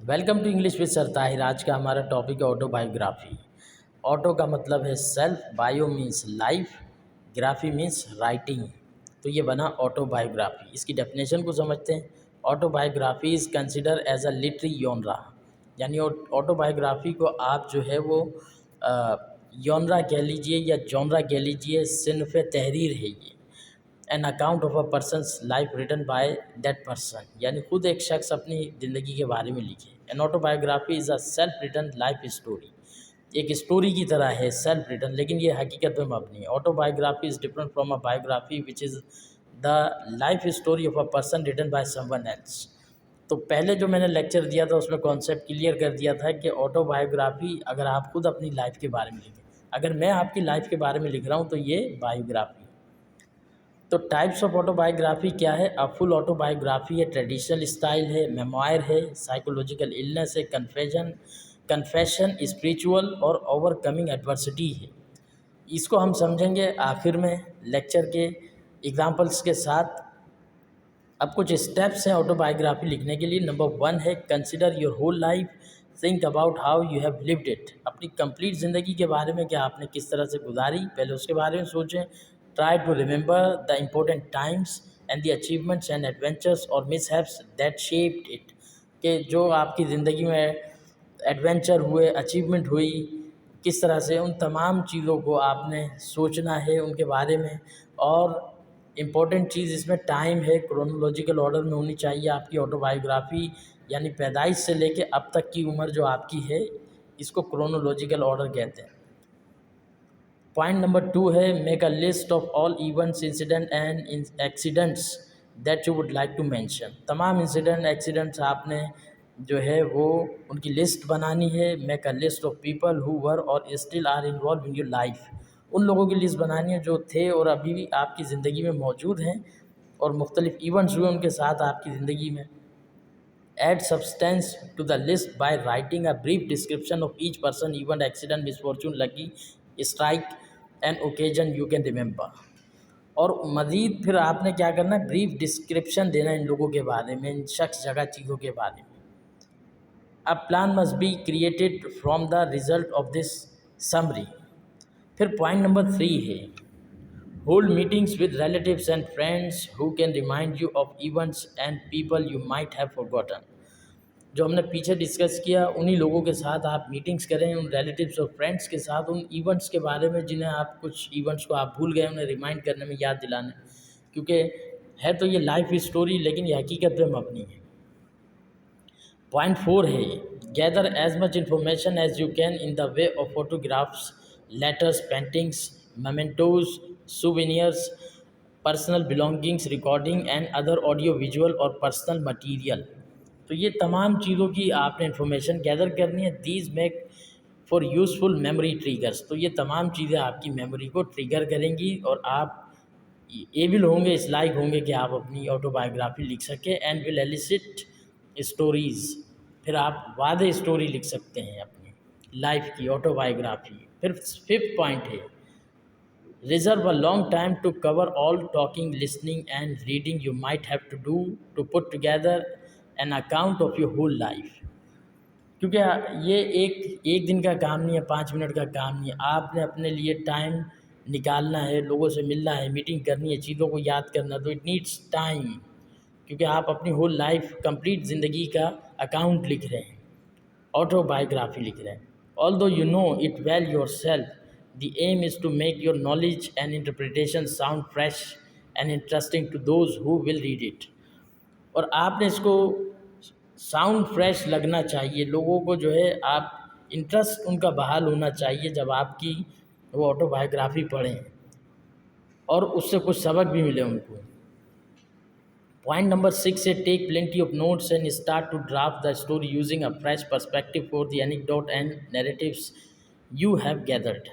Welcome to English with sir Tahir. आज का हमारा टॉपिक है ऑटोबायोग्राफी। ऑटो का मतलब है self, bio means life, graphy means writing. तो ये बना ऑटोबायोग्राफी। इसकी डेफिनेशन को समझते हैं। Autobiography is consider as a literary genre, यानी ऑटोबायोग्राफी को आप जो है वो योनरा कह लीजिए या जॉनरा कह लीजिए, सिन्फ तहरीर है ये। An account of a person's life written by that person, यानी खुद एक शख्स अपनी ज़िंदगी के बारे में लिखे। An autobiography is a self written life story. एक स्टोरी की तरह है सेल्फ रिटन, लेकिन ये हकीकत में मबनी है। Autobiography is different from a biography which is the life story of a person written by someone else. तो पहले जो मैंने लेक्चर दिया था उसमें कॉन्सेप्ट क्लियर कर दिया था कि ऑटोबायोग्राफी अगर आप खुद अपनी लाइफ के बारे में लिखें, अगर मैं आपकी लाइफ के बारे में लिख रहा हूँ तो ये बायोग्राफी। तो टाइप्स ऑफ ऑटोबायोग्राफी क्या है? अब फुल ऑटोबायोग्राफी है, ट्रेडिशनल स्टाइल है, मेमोयर है, साइकोलॉजिकल इलनेस है, कन्फेशन, स्पिरिचुअल और ओवरकमिंग एडवर्सिटी है। इसको हम समझेंगे आखिर में लेक्चर के एग्जांपल्स के साथ। अब कुछ स्टेप्स हैं ऑटोबायोग्राफी लिखने के लिए। नंबर 1 है consider your whole life, think about how you have lived it. अपनी कंप्लीट ज़िंदगी के बारे में, क्या आपने किस तरह से गुजारी, पहले उसके बारे में सोचें। Try to remember the important times and the achievements and adventures और मिसहैप्स दैट शेप्ड इट, कि जो आपकी ज़िंदगी में एडवेंचर हुए, अचीवमेंट हुई, किस तरह से उन तमाम चीज़ों को आपने सोचना है उनके बारे में। और इम्पॉर्टेंट चीज़ इसमें टाइम है, क्रोनोलॉजिकल ऑर्डर में होनी चाहिए आपकी ऑटोबायोग्राफी, यानी पैदाइश से लेके अब तक की उम्र जो आपकी है, इसको क्रोनोलॉजिकल ऑर्डर कहते हैं। पॉइंट नंबर 2 है make a list of all events, incident and accidents that you would like to mention. तमाम इंसिडेंट, एक्सीडेंट्स आपने जो है वो उनकी लिस्ट बनानी है। Make a list of people who were और still are involved in your life. उन लोगों की लिस्ट बनानी है जो थे और अभी भी आपकी ज़िंदगी में मौजूद हैं और मुख्तलिफ इवेंट्स हुए उनके साथ आपकी ज़िंदगी में। Add substance to the list by writing a brief description of each person, event, accident, misfortune, lucky strike and occasion you can remember। और मज़ीद फिर आपने क्या करना है, ब्रीफ डिस्क्रिप्शन देना इन लोगों के बारे में, इन शख्स, जगह, चीज़ों के बारे में। A plan must be created from the result of this summary। फिर पॉइंट नंबर 3 है hold meetings with relatives and friends who can remind you of events and people you might have forgotten. जो हमने पीछे discuss किया, उन्हीं लोगों के साथ आप मीटिंग्स करें, उन रिलेटिव्स और फ्रेंड्स के साथ, उन इवेंट्स के बारे में जिन्हें आप, कुछ इवेंट्स को आप भूल गए, उन्हें रिमाइंड करने में, याद दिलाने। क्योंकि है तो ये लाइफ स्टोरी, लेकिन ये हकीकत पे मबनी है। पॉइंट 4 है gather as much information as you can in the way of photographs, letters, paintings, mementos, souvenirs, personal belongings, recording and other audio visual और पर्सनल मटीरियल। तो ये तमाम चीज़ों की आपने इन्फॉर्मेशन गैदर करनी है। These make for useful memory triggers. तो ये तमाम चीज़ें आपकी मेमोरी को ट्रिगर करेंगी और आप एबल होंगे, इस लायक होंगे कि आप अपनी ऑटोबायोग्राफी लिख सकें। And will elicit stories. फिर आप वादे स्टोरी लिख सकते हैं अपनी लाइफ की, ऑटोबायोग्राफी। फिर 5th पॉइंट है reserve a long time to cover all talking, listening and reading you might have to do to put together an account of your whole life। क्योंकि ये एक दिन का काम नहीं है, 5 मिनट का काम नहीं है। आपने अपने लिए टाइम निकालना है, लोगों से मिलना है, मीटिंग करनी है, चीज़ों को याद करना, तो इट नीड्स टाइम। क्योंकि आप अपनी होल लाइफ, कंप्लीट ज़िंदगी का अकाउंट लिख रहे हैं, ऑटोबायोग्राफी लिख रहे हैं। Although you know it well yourself, the aim is to make your knowledge and interpretation sound fresh and interesting to those who will read it. और आपने इसको साउंड फ्रेश लगना चाहिए, लोगों को जो है आप इंटरेस्ट उनका बहाल होना चाहिए जब आपकी वो ऑटोबायोग्राफी पढ़ें और उससे कुछ सबक भी मिले उनको। पॉइंट नंबर 6 है take plenty of notes and start to draft the story using a fresh perspective for the anecdote and narratives you have gathered.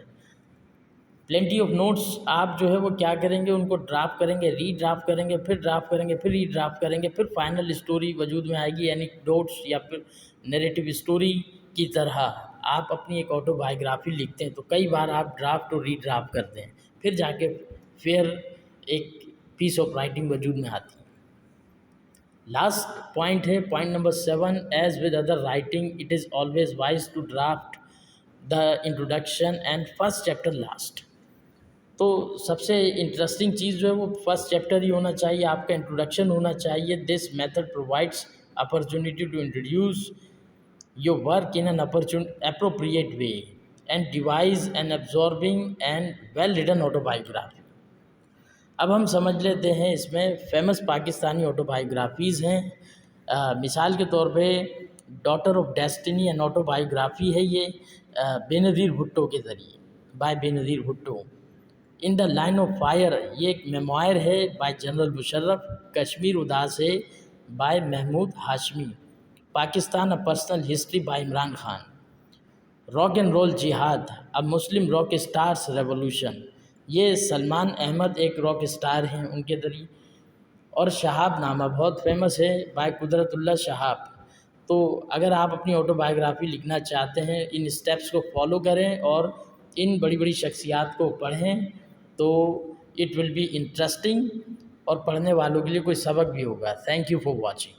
Plenty of notes आप जो है वो क्या करेंगे, उनको ड्राफ्ट करेंगे, रीड्राफ्ट करेंगे, फिर ड्राफ्ट करेंगे, फिर रीड्राफ्ट करेंगे, फिर फाइनल स्टोरी वजूद में आएगी। एनेक्डोट्स या फिर नैरेटिव स्टोरी की तरह आप अपनी एक ऑटोबायोग्राफी लिखते हैं तो कई बार आप ड्राफ्ट और रीड्राफ्ट करते हैं, फिर जाके फिर एक पीस ऑफ राइटिंग वजूद में आती है। लास्ट पॉइंट है point number 7, as with other writing it is always wise to draft the introduction and first chapter last. तो सबसे इंटरेस्टिंग चीज़ जो है वो फर्स्ट चैप्टर ही होना चाहिए, आपका इंट्रोडक्शन होना चाहिए। This method provides opportunity to introduce your work in an appropriate way and devise an absorbing and well written autobiography। अब हम समझ लेते हैं इसमें फेमस पाकिस्तानी ऑटोबायोग्राफीज़ हैं। मिसाल के तौर पे daughter of destiny an autobiography है ये बेनज़ीर भुट्टो के ज़रिए, by Benazir Bhutto. In the line of fire ये एक मेमोयर है बाय जनरल मुशर्रफ। कश्मीर उदास है by Mahmood Hashmi. Pakistan a personal history by Imran Khan. Rock and roll jihad अब मुस्लिम रॉक स्टार्स रेवोल्यूशन, ये सलमान अहमद एक रॉक स्टार हैं उनके ज़रिए। और शहाब नामा बहुत फेमस है बाय कुदरतुल्लाह शहाब। तो अगर आप अपनी ऑटोबायोग्राफी लिखना चाहते हैं इन स्टेप्स को फॉलो करें और इन बड़ी बड़ी शख्सियात को पढ़ें तो इट विल बी इंटरेस्टिंग और पढ़ने वालों के लिए कोई सबक भी होगा। Thank you for watching.